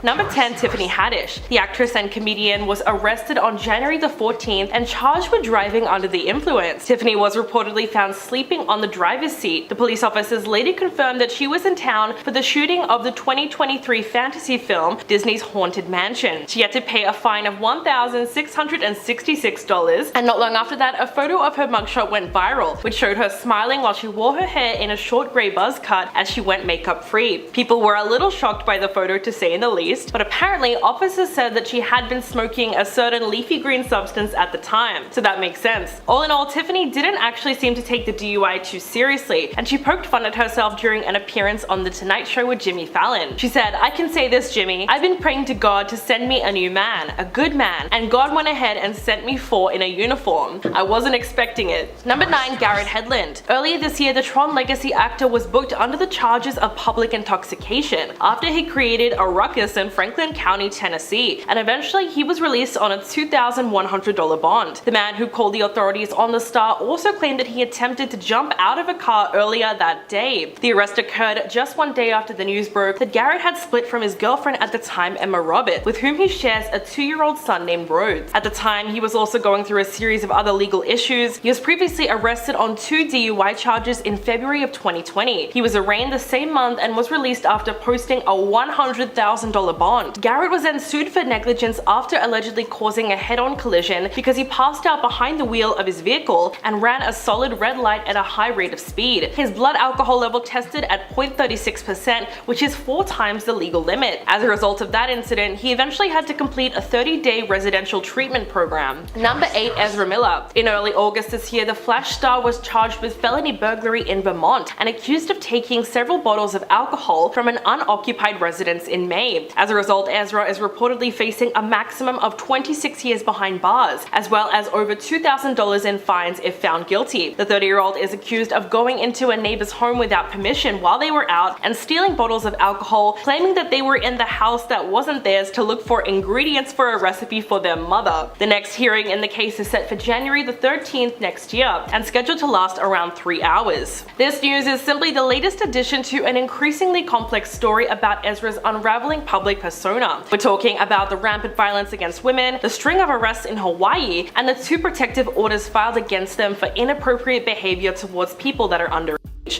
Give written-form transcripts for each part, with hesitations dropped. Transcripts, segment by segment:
Number 10. Tiffany Haddish. The actress and comedian was arrested on January the 14th and charged with driving under the influence. Tiffany was reportedly found sleeping on the driver's seat. The police officers later confirmed that she was in town for the shooting of the 2023 fantasy film Disney's Haunted Mansion. She had to pay a fine of $1,666, and not long after that, a photo of her mugshot went viral, which showed her smiling while she wore her hair in a short grey buzz cut as she went makeup free. People were a little shocked by the photo, to say the least, but apparently officers said that she had been smoking a certain leafy green substance at the time, so that makes sense. All in all, Tiffany didn't actually seem to take the DUI too seriously, and she poked fun at herself during an appearance on The Tonight Show with Jimmy Fallon. She said, "I can say this, Jimmy, I've been praying to God to send me a new man, a good man, and God went ahead and sent me 4 in a uniform. I wasn't expecting it." Number 9. Garrett Hedlund. Earlier this year, the Tron Legacy actor was booked under the charges of public intoxication after he created a ruckus in Franklin County, Tennessee, and eventually he was released on a $2,100 bond. The man who called the authorities on the star also claimed that he attempted to jump out of a car earlier that day. The arrest occurred just one day after the news broke that Garrett had split from his girlfriend at the time, Emma Roberts, with whom he shares a 2-year-old son named Rhodes. At the time, he was also going through a series of other legal issues. He was previously arrested on 2 DUI charges in February of 2020. He was arraigned the same month and was released after posting a $100,000 bond. Garrett was then sued for negligence after allegedly causing a head-on collision because he passed out behind the wheel of his vehicle and ran a solid red light at a high rate of speed. His blood alcohol level tested at 0.36%, which is 4 times the legal limit. As a result of that incident, he eventually had to complete a 30-day residential treatment program. Number 8. Ezra Miller. In early August this year, the Flash star was charged with felony burglary in Vermont and accused of taking several bottles of alcohol from an unoccupied residence in May. As a result, Ezra is reportedly facing a maximum of 26 years behind bars, as well as over $2,000 in fines if found guilty. The 30-year-old is accused of going into a neighbor's home without permission while they were out and stealing bottles of alcohol, claiming that they were in the house that wasn't theirs to look for ingredients for a recipe for their mother. The next hearing in the case is set for January the 13th next year and scheduled to last around 3 hours. This news is simply the latest addition to an increasingly complex story about Ezra's unraveling public persona. We're talking about the rampant violence against women, the string of arrests in Hawaii, and the 2 protective orders filed against them for inappropriate behavior towards people that are underage.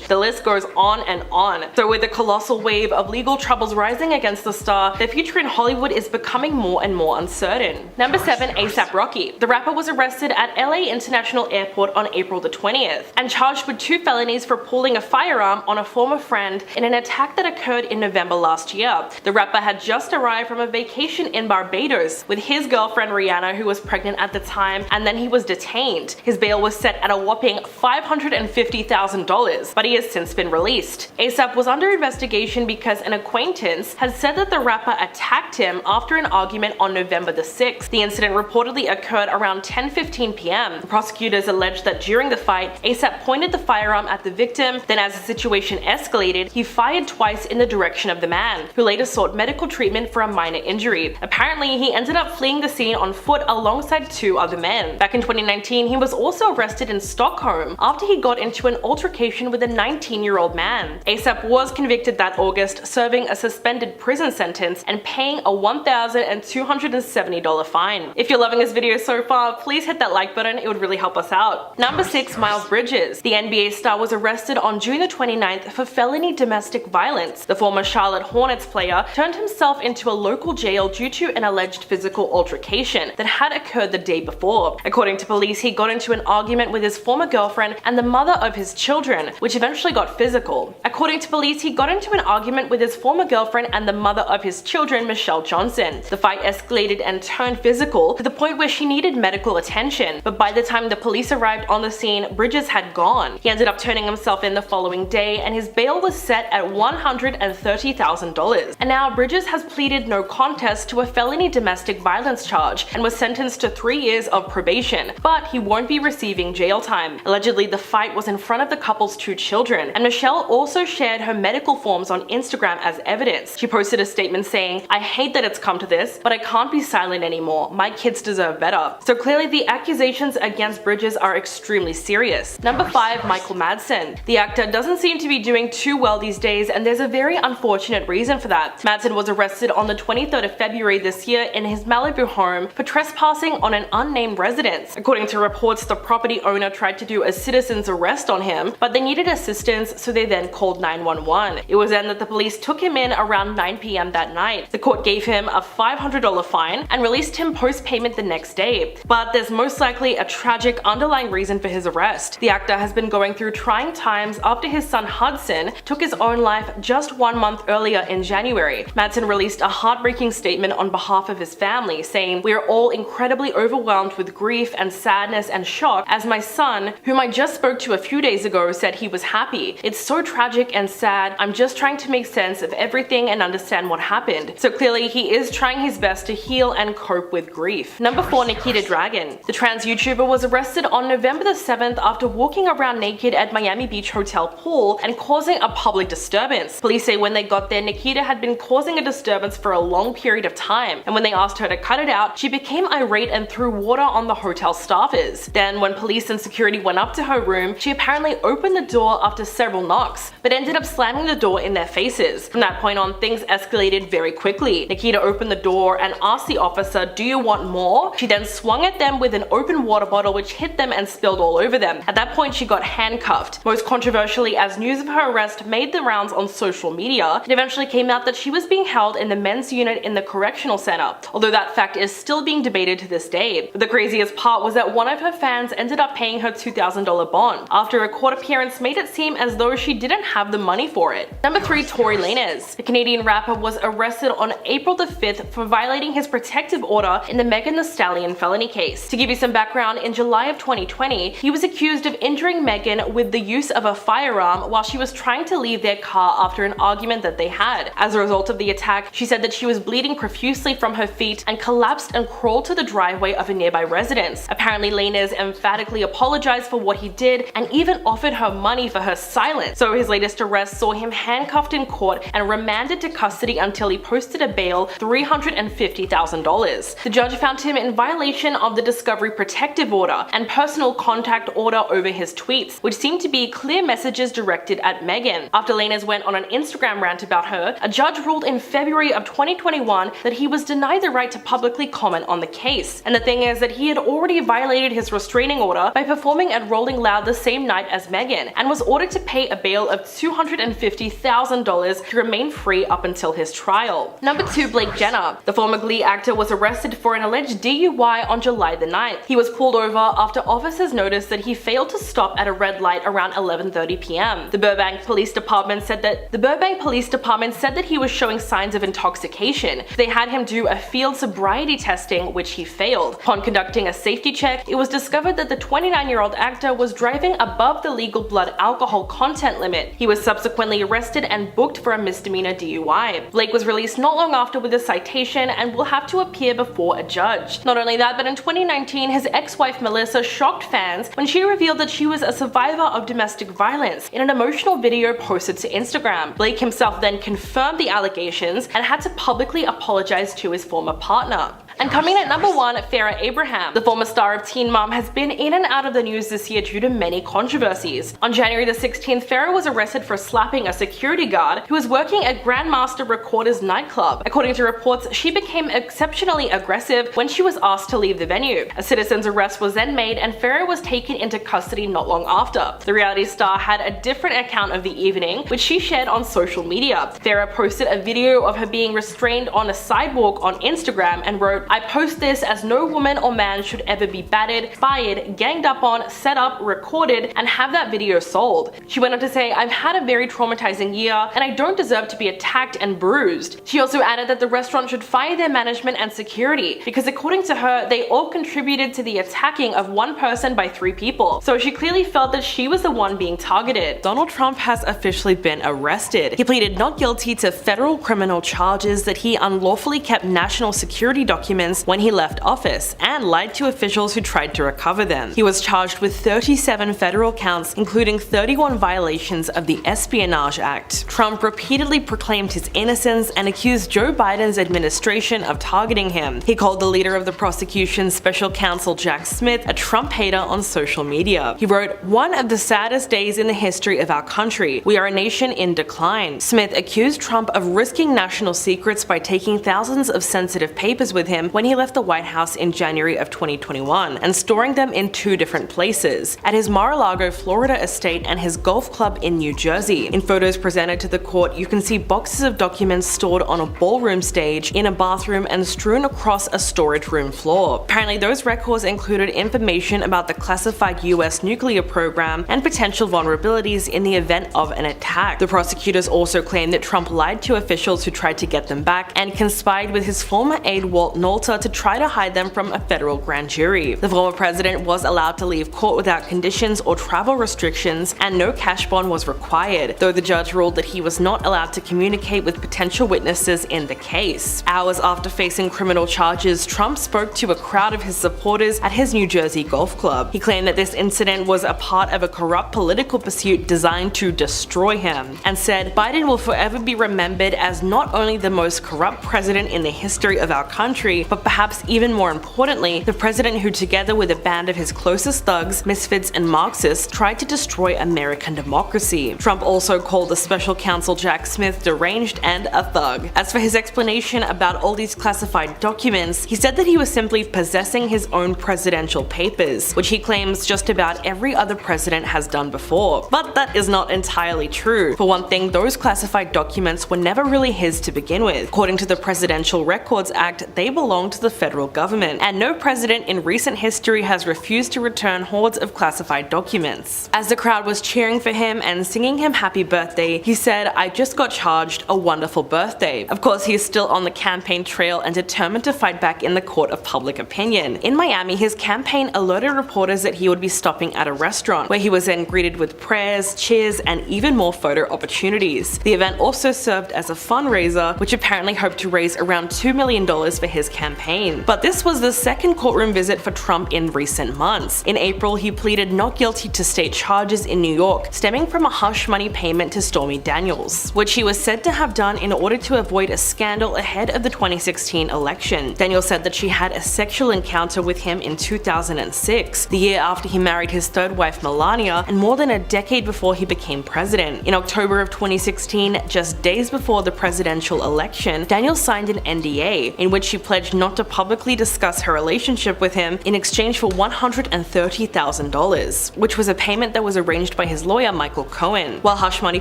The list goes on and on. So with the colossal wave of legal troubles rising against the star, the future in Hollywood is becoming more and more uncertain. Number 7. ASAP Rocky. The rapper was arrested at LA International Airport on April the 20th and charged with 2 felonies for pulling a firearm on a former friend in an attack that occurred in November last year. The rapper had just arrived from a vacation in Barbados with his girlfriend Rihanna, who was pregnant at the time, and then he was detained. His bail was set at a whopping $550,000. But he has since been released. ASAP was under investigation because an acquaintance had said that the rapper attacked him after an argument on November the 6th. The incident reportedly occurred around 10:15 p.m. The prosecutors alleged that during the fight, ASAP pointed the firearm at the victim, then as the situation escalated, he fired twice in the direction of the man, who later sought medical treatment for a minor injury. Apparently, he ended up fleeing the scene on foot alongside 2 other men. Back in 2019, he was also arrested in Stockholm after he got into an altercation with a 19-year-old man. ASAP was convicted that August, serving a suspended prison sentence and paying a $1,270 fine. If you're loving this video so far, please hit that like button, it would really help us out. Number 6. Miles Bridges. The NBA star was arrested on June the 29th for felony domestic violence. The former Charlotte Hornets player turned himself into a local jail due to an alleged physical altercation that had occurred the day before. According to police, he got into an argument with his former girlfriend and the mother of his children, which eventually got physical. According to police, he got into an argument with his former girlfriend and the mother of his children, Michelle Johnson. The fight escalated and turned physical to the point where she needed medical attention, but by the time the police arrived on the scene, Bridges had gone. He ended up turning himself in the following day and his bail was set at $130,000. And now Bridges has pleaded no contest to a felony domestic violence charge and was sentenced to 3 years of probation, but he won't be receiving jail time. Allegedly, the fight was in front of the couple's 2 children, and Michelle also shared her medical forms on Instagram as evidence. She posted a statement saying, "I hate that it's come to this, but I can't be silent anymore. My kids deserve better." So clearly the accusations against Bridges are extremely serious. Number 5, Michael Madsen. The actor doesn't seem to be doing too well these days, and there's a very unfortunate reason for that. Madsen was arrested on the 23rd of February this year in his Malibu home for trespassing on an unnamed residence. According to reports, the property owner tried to do a citizen's arrest on him, but they needed assistance, so they then called 911. It was then that the police took him in around 9 p.m. that night. The court gave him a $500 fine and released him post-payment the next day. But there's most likely a tragic underlying reason for his arrest. The actor has been going through trying times after his son Hudson took his own life just 1 month earlier in January. Madsen released a heartbreaking statement on behalf of his family, saying, "We are all incredibly overwhelmed with grief and sadness and shock as my son, whom I just spoke to a few days ago, said he was happy. It's so tragic and sad. I'm just trying to make sense of everything and understand what happened." So clearly he is trying his best to heal and cope with grief. Number 4, Nikita Dragun. The trans YouTuber was arrested on November the 7th after walking around naked at Miami Beach hotel pool and causing a public disturbance. Police say when they got there, Nikita had been causing a disturbance for a long period of time, and when they asked her to cut it out, she became irate and threw water on the hotel staffers. Then when police and security went up to her room, she apparently opened the door after several knocks, but ended up slamming the door in their faces. From that point on, things escalated very quickly. Nikita opened the door and asked the officer, "Do you want more?" She then swung at them with an open water bottle which hit them and spilled all over them. At that point, she got handcuffed. Most controversially, as news of her arrest made the rounds on social media, it eventually came out that she was being held in the men's unit in the correctional center, although that fact is still being debated to this day. But the craziest part was that one of her fans ended up paying her $2,000 bond after a court appearance made it seem as though she didn't have the money for it. Number 3, Tory Lanez. The Canadian rapper was arrested on April the 5th for violating his protective order in the Megan Thee Stallion felony case. To give you some background, in July of 2020, he was accused of injuring Megan with the use of a firearm while she was trying to leave their car after an argument that they had. As a result of the attack, she said that she was bleeding profusely from her feet and collapsed and crawled to the driveway of a nearby residence. Apparently, Lanez emphatically apologized for what he did and even offered her money for her silence. So his latest arrest saw him handcuffed in court and remanded to custody until he posted a bail $350,000. The judge found him in violation of the Discovery Protective Order and Personal Contact Order over his tweets, which seemed to be clear messages directed at Megan. After Lanez went on an Instagram rant about her, a judge ruled in February of 2021 that he was denied the right to publicly comment on the case. And the thing is that he had already violated his restraining order by performing at Rolling Loud the same night as Megan, and was ordered to pay a bail of $250,000 to remain free up until his trial. Number 2, Blake Jenner. The former Glee actor was arrested for an alleged DUI on July the 9th. He was pulled over after officers noticed that he failed to stop at a red light around 11:30 p.m. The Burbank Police Department said that he was showing signs of intoxication. They had him do a field sobriety testing, which he failed. Upon conducting a safety check, it was discovered that the 29-year-old actor was driving above the legal blood alcohol content limit. He was subsequently arrested and booked for a misdemeanor DUI. Blake was released not long after with a citation and will have to appear before a judge. Not only that, but in 2019, his ex-wife Melissa shocked fans when she revealed that she was a survivor of domestic violence in an emotional video posted to Instagram. Blake himself then confirmed the allegations and had to publicly apologize to his former partner. And coming at number 1, Farrah Abraham. The former star of Teen Mom has been in and out of the news this year due to many controversies. On January the 16th, Farrah was arrested for slapping a security guard who was working at Grandmaster Recorder's nightclub. According to reports, she became exceptionally aggressive when she was asked to leave the venue. A citizen's arrest was then made and Farrah was taken into custody not long after. The reality star had a different account of the evening, which she shared on social media. Farrah posted a video of her being restrained on a sidewalk on Instagram and wrote, "I post this as no woman or man should ever be battered, fired, ganged up on, set up, recorded, and have that video sold." She went on to say, "I've had a very traumatizing year and I don't deserve to be attacked and bruised." She also added that the restaurant should fire their management and security because according to her, they all contributed to the attacking of one person by 3 people. So she clearly felt that she was the one being targeted. Donald Trump has officially been arrested. He pleaded not guilty to federal criminal charges that he unlawfully kept national security documents documents when he left office and lied to officials who tried to recover them. He was charged with 37 federal counts, including 31 violations of the Espionage Act. Trump repeatedly proclaimed his innocence and accused Joe Biden's administration of targeting him. He called the leader of the prosecution, special counsel Jack Smith, a Trump hater on social media. He wrote, "One of the saddest days in the history of our country. We are a nation in decline." Smith accused Trump of risking national secrets by taking thousands of sensitive papers with him when he left the White House in January of 2021 and storing them in two different places, at his Mar-a-Lago, Florida estate and his golf club in New Jersey. In photos presented to the court, you can see boxes of documents stored on a ballroom stage, in a bathroom, and strewn across a storage room floor. Apparently, those records included information about the classified US nuclear program and potential vulnerabilities in the event of an attack. The prosecutors also claimed that Trump lied to officials who tried to get them back and conspired with his former aide Walt Nauta to try to hide them from a federal grand jury. The former president was allowed to leave court without conditions or travel restrictions, and no cash bond was required, though the judge ruled that he was not allowed to communicate with potential witnesses in the case. Hours after facing criminal charges, Trump spoke to a crowd of his supporters at his New Jersey golf club. He claimed that this incident was a part of a corrupt political pursuit designed to destroy him, and said, "Biden will forever be remembered as not only the most corrupt president in the history of our country, but perhaps even more importantly, the president who, together with a band of his closest thugs, misfits, and Marxists, tried to destroy American democracy." Trump also called the special counsel Jack Smith deranged and a thug. As for his explanation about all these classified documents, he said that he was simply possessing his own presidential papers, which he claims just about every other president has done before. But that is not entirely true. For one thing, those classified documents were never really his to begin with. According to the Presidential Records Act, they belong to the federal government, and no president in recent history has refused to return hordes of classified documents. As the crowd was cheering for him and singing him happy birthday, he said, "I just got charged, a wonderful birthday." Of course, he is still on the campaign trail and determined to fight back in the court of public opinion. In Miami, his campaign alerted reporters that he would be stopping at a restaurant, where he was then greeted with prayers, cheers, and even more photo opportunities. The event also served as a fundraiser, which apparently hoped to raise around $2 million for his campaign. But this was the second courtroom visit for Trump in recent months. In April, he pleaded not guilty to state charges in New York, stemming from a hush money payment to Stormy Daniels, which he was said to have done in order to avoid a scandal ahead of the 2016 election. Daniels said that she had a sexual encounter with him in 2006, the year after he married his third wife Melania, and more than a decade before he became president. In October of 2016, just days before the presidential election, Daniels signed an NDA in which she pledged not to publicly discuss her relationship with him in exchange for $130,000, which was a payment that was arranged by his lawyer Michael Cohen. While hush money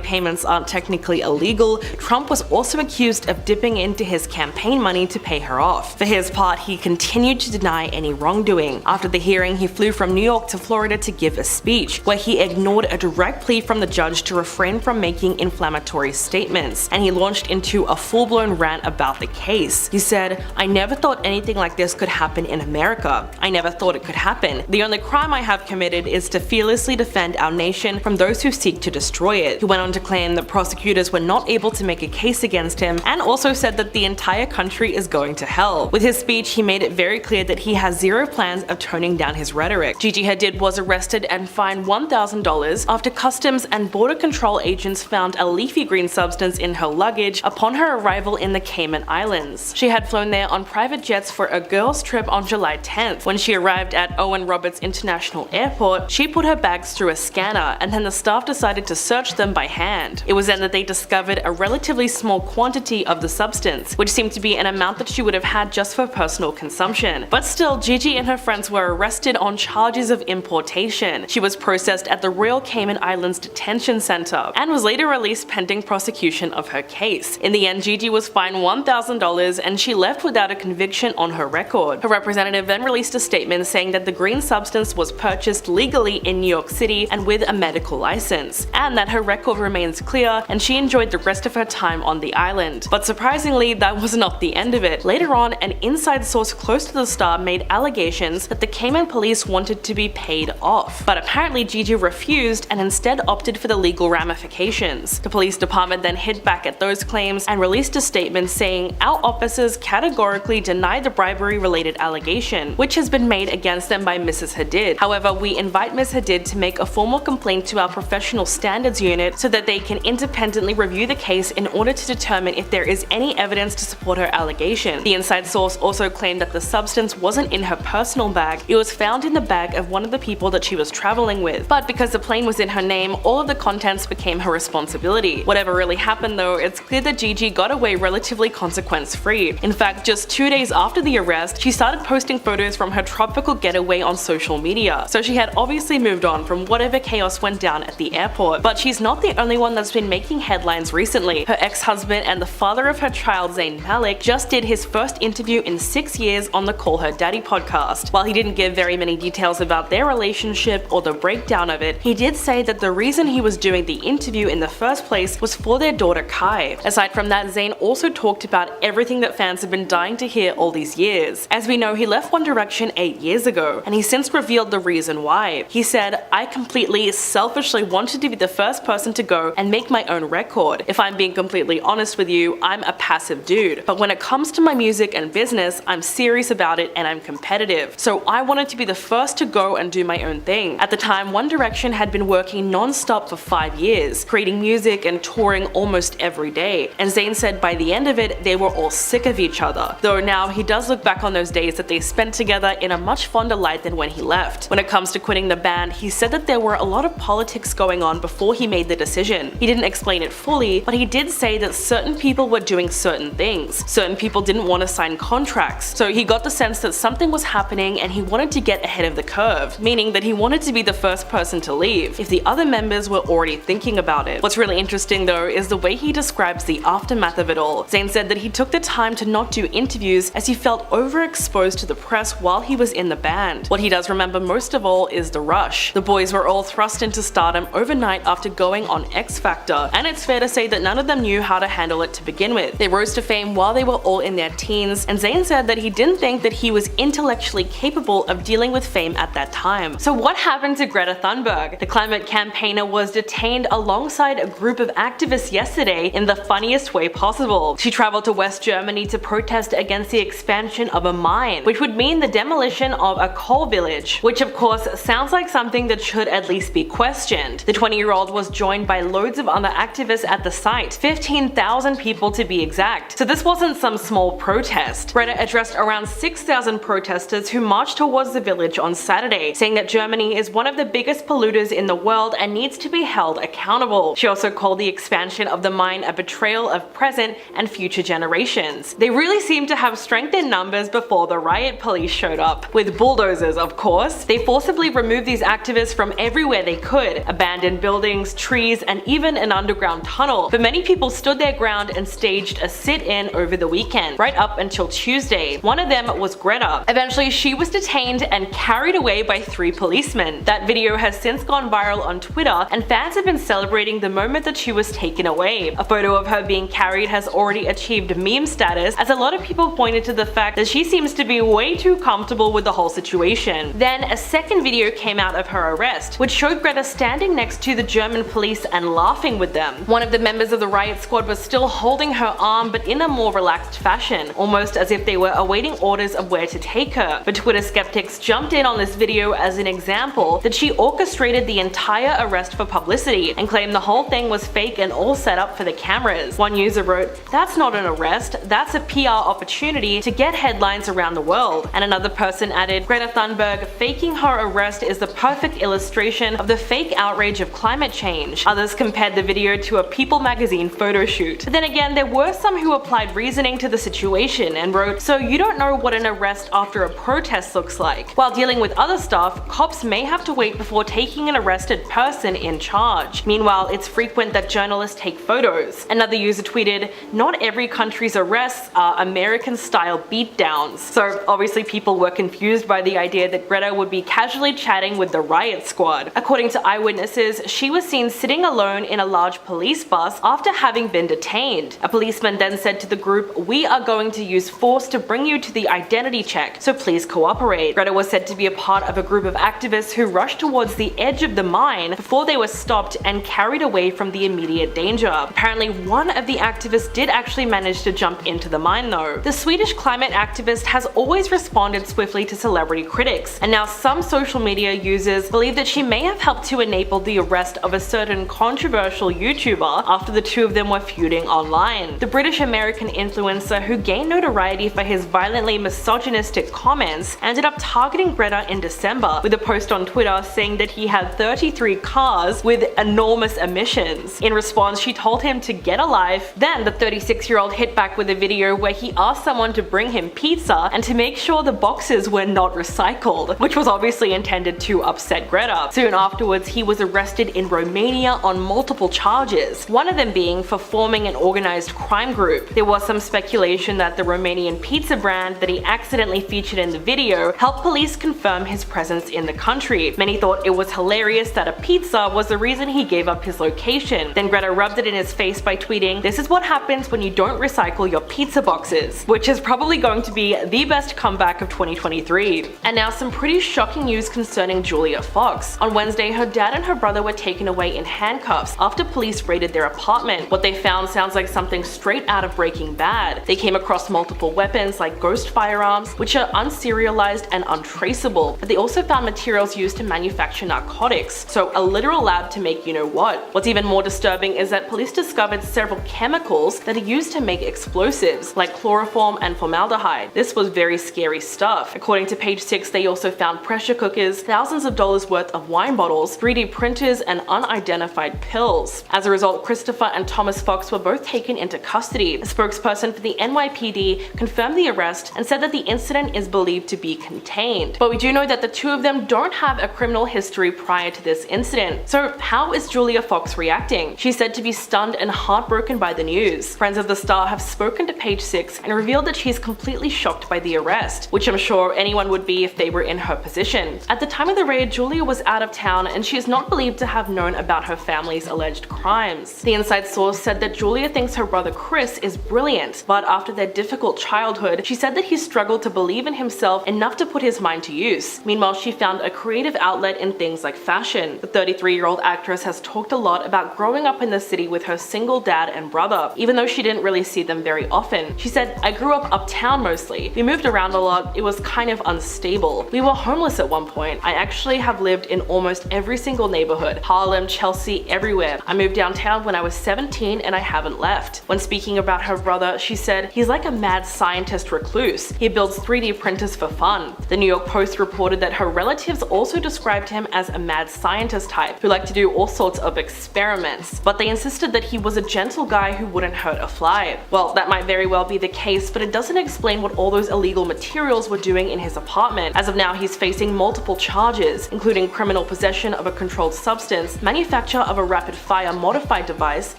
payments aren't technically illegal, Trump was also accused of dipping into his campaign money to pay her off. For his part, he continued to deny any wrongdoing. After the hearing, he flew from New York to Florida to give a speech, where he ignored a direct plea from the judge to refrain from making inflammatory statements, and he launched into a full-blown rant about the case. He said, "I never thought anything like this could happen in America. I never thought it could happen. The only crime I have committed is to fearlessly defend our nation from those who seek to destroy it." He went on to claim that prosecutors were not able to make a case against him, and also said that the entire country is going to hell. With his speech, he made it very clear that he has zero plans of toning down his rhetoric. Gigi Hadid was arrested and fined $1,000 after Customs and Border Control agents found a leafy green substance in her luggage upon her arrival in the Cayman Islands. She had flown there on private jets for a girls' trip on July 10th. When she arrived at Owen Roberts International Airport, she put her bags through a scanner, and then the staff decided to search them by hand. It was then that they discovered a relatively small quantity of the substance, which seemed to be an amount that she would have had just for personal consumption. But still, Gigi and her friends were arrested on charges of importation. She was processed at the Royal Cayman Islands Detention Center and was later released pending prosecution of her case. In the end, Gigi was fined $1,000 and she left without a conviction on her record. Her representative then released a statement saying that the green substance was purchased legally in New York City and with a medical license, and that her record remains clear and she enjoyed the rest of her time on the island. But surprisingly, that was not the end of it. Later on, an inside source close to the star made allegations that the Cayman police wanted to be paid off, but apparently Gigi refused and instead opted for the legal ramifications. The police department then hit back at those claims and released a statement saying, "Our officers categorically denied the bribery-related allegation, which has been made against them by Mrs. Hadid. However, we invite Ms. Hadid to make a formal complaint to our professional standards unit so that they can independently review the case in order to determine if there is any evidence to support her allegation. The inside source also claimed that the substance wasn't in her personal bag, it was found in the bag of one of the people that she was traveling with. But because the plane was in her name, all of the contents became her responsibility. Whatever really happened though, it's clear that Gigi got away relatively consequence-free. In fact, just 2 days after the arrest, she started posting photos from her tropical getaway on social media. So she had obviously moved on from whatever chaos went down at the airport. But she's not the only one that's been making headlines recently. Her ex-husband and the father of her child, Zayn Malik, just did his first interview in 6 years on the Call Her Daddy podcast. While he didn't give very many details about their relationship or the breakdown of it, he did say that the reason he was doing the interview in the first place was for their daughter Kai. Aside from that, Zayn also talked about everything that fans have been dying to hear all these years. As we know, he left One Direction 8 years ago, and he's since revealed the reason why. He said, "I completely selfishly wanted to be the first person to go and make my own record. If I'm being completely honest with you, I'm a passive dude. But when it comes to my music and business, I'm serious about it and I'm competitive. So I wanted to be the first to go and do my own thing." At the time, One Direction had been working non-stop for 5 years, creating music and touring almost every day. And Zayn said by the end of it, they were all sick of each other. Though now he does look back on those days that they spent together in a much fonder light than when he left. When it comes to quitting the band, he said that there were a lot of politics going on before he made the decision. He didn't explain it fully, but he did say that certain people were doing certain things. Certain people didn't want to sign contracts. So he got the sense that something was happening and he wanted to get ahead of the curve, meaning that he wanted to be the first person to leave if the other members were already thinking about it. What's really interesting though is the way he describes the aftermath of it all. Zayn said that he took the time to not do interviews as he felt overexposed to the press while he was in the band. What he does remember most of all is the rush. The boys were all thrust into stardom overnight after going on X Factor, and it's fair to say that none of them knew how to handle it to begin with. They rose to fame while they were all in their teens, and Zayn said that he didn't think that he was intellectually capable of dealing with fame at that time. So what happened to Greta Thunberg? The climate campaigner was detained alongside a group of activists yesterday in the funniest way possible. She traveled to West Germany to protest against the expansion of a mine, which would mean the demolition of a coal village, which of course sounds like something that should at least be questioned. The 20-year-old was joined by loads of other activists at the site, 15,000 people to be exact. So this wasn't some small protest. Greta addressed around 6,000 protesters who marched towards the village on Saturday, saying that Germany is one of the biggest polluters in the world and needs to be held accountable. She also called the expansion of the mine a betrayal of present and future generations. They really seemed to have strength in numbers before the riot police showed up, with bulldozers of course. They forcibly removed these activists from everywhere they could, abandoned buildings, trees, and even an underground tunnel. But many people stood their ground and staged a sit-in over the weekend, right up until Tuesday. One of them was Greta. Eventually she was detained and carried away by 3 policemen. That video has since gone viral on Twitter, and fans have been celebrating the moment that she was taken away. A photo of her being carried has already achieved meme status, as a lot of people pointed to the fact that she seems to be way too comfortable with the whole situation. Then a second video came out of her arrest, which showed Greta standing next to the German police and laughing with them. One of the members of the riot squad was still holding her arm, but in a more relaxed fashion, almost as if they were awaiting orders of where to take her. But Twitter skeptics jumped in on this video as an example that she orchestrated the entire arrest for publicity and claimed the whole thing was fake and all set up for the cameras. One user wrote, "That's not an arrest, that's a PR opportunity to get headlines around the world." And another person added, "Greta Thunberg faking her arrest is the perfect illustration of the fake outrage of climate change." Others compared the video to a People magazine photo shoot. But then again, there were some who applied reasoning to the situation and wrote, "So you don't know what an arrest after a protest looks like. While dealing with other stuff, cops may have to wait before taking an arrested person in charge. Meanwhile, it's frequent that journalists take photos." Another user tweeted, "Not every country's arrests are American-style beatdowns." So obviously people were confused by the idea that Greta would be casually chatting with the riot squad. According to eyewitnesses, she was seen sitting alone in a large police bus after having been detained. A policeman then said to the group, "We are going to use force to bring you to the identity check, so please cooperate." Greta was said to be a part of a group of activists who rushed towards the edge of the mine before they were stopped and carried away from the immediate danger. Apparently one of the activists did actually manage to jump into the mine though. The Swedish climate activist has always responded swiftly to celebrity critics, and now some social media users believe that she may have helped to enable the arrest of a certain controversial YouTuber after the two of them were feuding online. The British-American influencer, who gained notoriety for his violently misogynistic comments, ended up targeting Greta in December with a post on Twitter saying that he had 33 cars with enormous emissions. In response, she told him to get a life. Then the 36-year-old hit back with a video where he asked someone to bring him pizza and to make sure the boxes were not recycled, which was obviously intended to upset Greta. Soon afterwards, he was arrested in Romania on multiple charges, one of them being for forming an organized crime group. There was some speculation that the Romanian pizza brand that he accidentally featured in the video helped police confirm his presence in the country. Many thought it was hilarious that a pizza was the reason he gave up his location. Then Greta rubbed it in his face by tweeting, "This is what happens when you don't recycle your pizza boxes," which is probably going to be the best comeback of 2023. And now some pretty shocking news concerning Julia Fox. On Wednesday, her dad and her brother were taken away in handcuffs after police raided their apartment. What they found sounds like something straight out of Breaking Bad. They came across multiple weapons like ghost firearms, which are unserialized and untraceable, but they also found materials used to manufacture narcotics, so a literal lab to make you know what. What's even more disturbing is that police discovered several chemicals that are used to make explosives, like chloroform and formaldehyde. This was very scary stuff. According to page 6, they also found pressure cookers, thousands of dollars worth of wine bottles, 3D printers, and unidentified pills. As a result, Christopher and Thomas Fox were both taken into custody. A spokesperson for the NYPD confirmed the arrest and said that the incident is believed to be contained. But we do know that the two of them don't have a criminal history prior to this incident. So how is Julia Fox reacting? She's said to be stunned and heartbroken by the news. Friends of the star have spoken to page 6 and revealed that she's completely shocked by the arrest, which I'm sure anyone would be if they were in her position. At the time of the raid, Julia was out of town and she is not believed to have known about her family's alleged crimes. The inside source said that Julia thinks her brother Chris is brilliant, but after their difficult childhood, she said that he struggled to believe in himself enough to put his mind to use. Meanwhile, she found a creative outlet in things like fashion. The 33-year-old actress has talked a lot about growing up in the city with her single dad and brother, even though she didn't really see them very often. She said, "I grew up uptown mostly. We moved around a lot. It was kind of unstable. We were homeless at one point. I actually have lived in almost every single neighborhood, Harlem, Chelsea, everywhere. I moved downtown when I was 17 and I haven't left." When speaking about her brother, she said, "He's like a mad scientist recluse. He builds 3D printers for fun." The New York Post reported that her relatives also described him as a mad scientist type who liked to do all sorts of experiments, but they insisted that he was a gentle guy who wouldn't hurt a fly. Well, that might very well be the case, but it doesn't explain what all those illegal materials were doing in his apartment. As of now, he's facing multiple charges, including criminal possession of a controlled substance, manufacture of a rapid-fire modified device,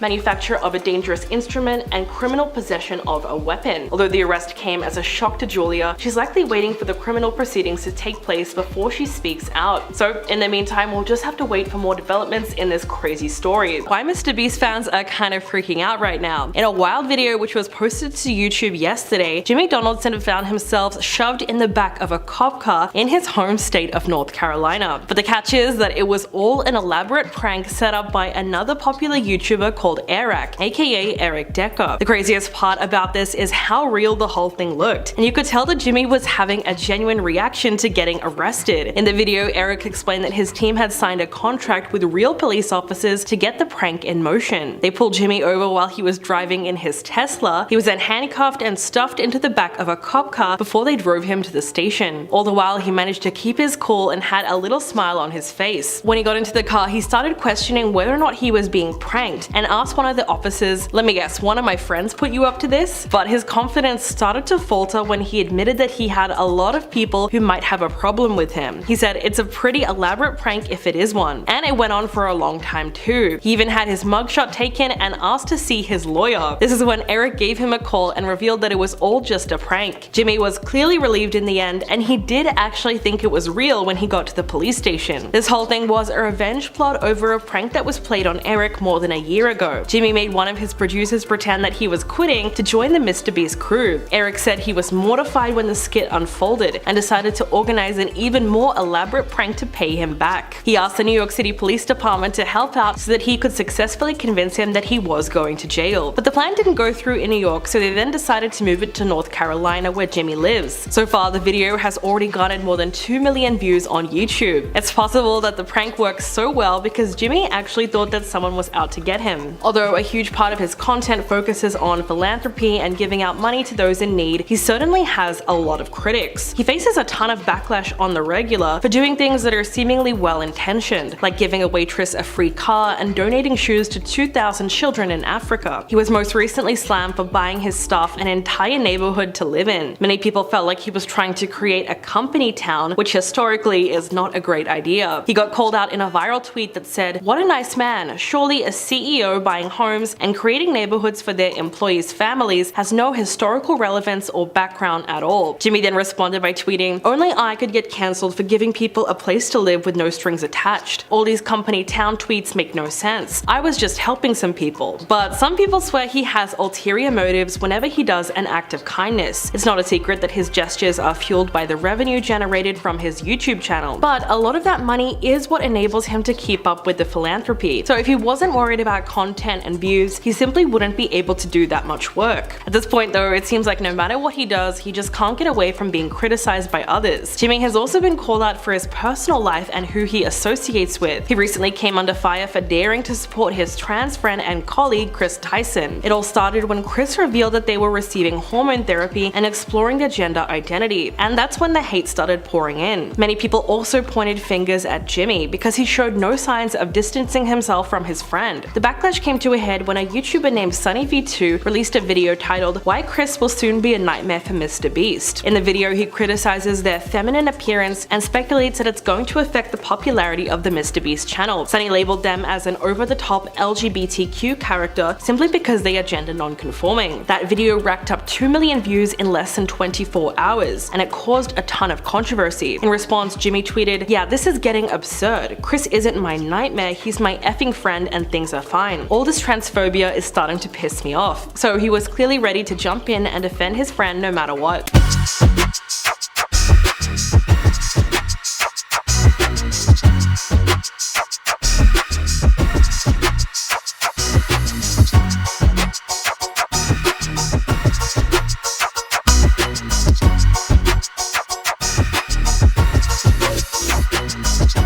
manufacture of a dangerous instrument, and criminal possession of a weapon. Although the arrest came as a shock to Julia, she's likely waiting for the criminal proceedings to take place before she speaks out. So in the meantime, we'll just have to wait for more developments in this crazy story. Why MrBeast fans are kind of freaking out right now. In a wild video which was posted to YouTube yesterday, Jimmy Donaldson found himself shoved in the back of a cop car in his home state of North Carolina. But the catch is that it was all an elaborate prank set up by another popular YouTuber called Eric, aka Eric Decker. The craziest part about this is how real the whole thing looked, and you could tell that Jimmy was having a genuine reaction to getting arrested. In the video, Eric explained that his team had signed a contract with real police officers to get the prank in motion. They pulled Jimmy over while he was driving in his Tesla. He was then handcuffed and stuffed into the back of a cop car before they drove him to the station. All the while, he managed to keep his cool and had a little smile on his face. When he got into the car, he started questioning whether or not he was being pranked and asked one of the officers, "Let me guess, one of my friends put you up to this?" But his confidence started to falter when he admitted that he had a lot of people who might have a problem with him. He said it's a pretty elaborate prank if it is one, and it went on for a long time too. He even had his mugshot taken and asked to see his lawyer. This is when Eric gave him a call and revealed that it was all just a prank. Jimmy was clearly relieved in the end, and he did actually think it was real when he got to the police station. This whole thing was a revenge plot over a prank that was played on Eric more than a year ago. Jimmy made one of his producers pretend that he was quitting to join the MrBeast crew. Eric said he was mortified when the skit unfolded and decided to organize an even more elaborate prank to pay him back. He asked the New York City Police Department to help out so that he could successfully convince him that he was going to jail. But the plan didn't go through in New York, so they then decided to move it trip to North Carolina where Jimmy lives. So far, the video has already garnered more than 2 million views on YouTube. It's possible that the prank works so well because Jimmy actually thought that someone was out to get him. Although a huge part of his content focuses on philanthropy and giving out money to those in need, he certainly has a lot of critics. He faces a ton of backlash on the regular for doing things that are seemingly well-intentioned, like giving a waitress a free car and donating shoes to 2,000 children in Africa. He was most recently slammed for buying his staff an entire neighborhood to live in. Many people felt like he was trying to create a company town, which historically is not a great idea. He got called out in a viral tweet that said, "What a nice man, surely a CEO buying homes and creating neighborhoods for their employees' families has no historical relevance or background at all." Jimmy then responded by tweeting, "Only I could get cancelled for giving people a place to live with no strings attached. All these company town tweets make no sense. I was just helping some people." But some people swear he has ulterior motives whenever he does an act of kindness. It's not a secret that his gestures are fueled by the revenue generated from his YouTube channel, but a lot of that money is what enables him to keep up with the philanthropy. So if he wasn't worried about content and views, he simply wouldn't be able to do that much work. At this point though, it seems like no matter what he does, he just can't get away from being criticized by others. Jimmy has also been called out for his personal life and who he associates with. He recently came under fire for daring to support his trans friend and colleague Chris Tyson. It all started when Chris revealed that they were receiving hormone therapy and exploring their gender identity, and that's when the hate started pouring in. Many people also pointed fingers at Jimmy because he showed no signs of distancing himself from his friend. The backlash came to a head when a YouTuber named SunnyV2 released a video titled "Why Chris Will Soon Be a Nightmare for MrBeast." In the video, he criticizes their feminine appearance and speculates that it's going to affect the popularity of the MrBeast channel. Sunny labeled them as an over-the-top LGBTQ character simply because they are gender non-conforming. That video racked up 2 million views in less than 24 hours, and it caused a ton of controversy. In response, Jimmy tweeted, "Yeah, this is getting absurd. Chris isn't my nightmare, he's my effing friend and things are fine. All this transphobia is starting to piss me off." So he was clearly ready to jump in and defend his friend no matter what.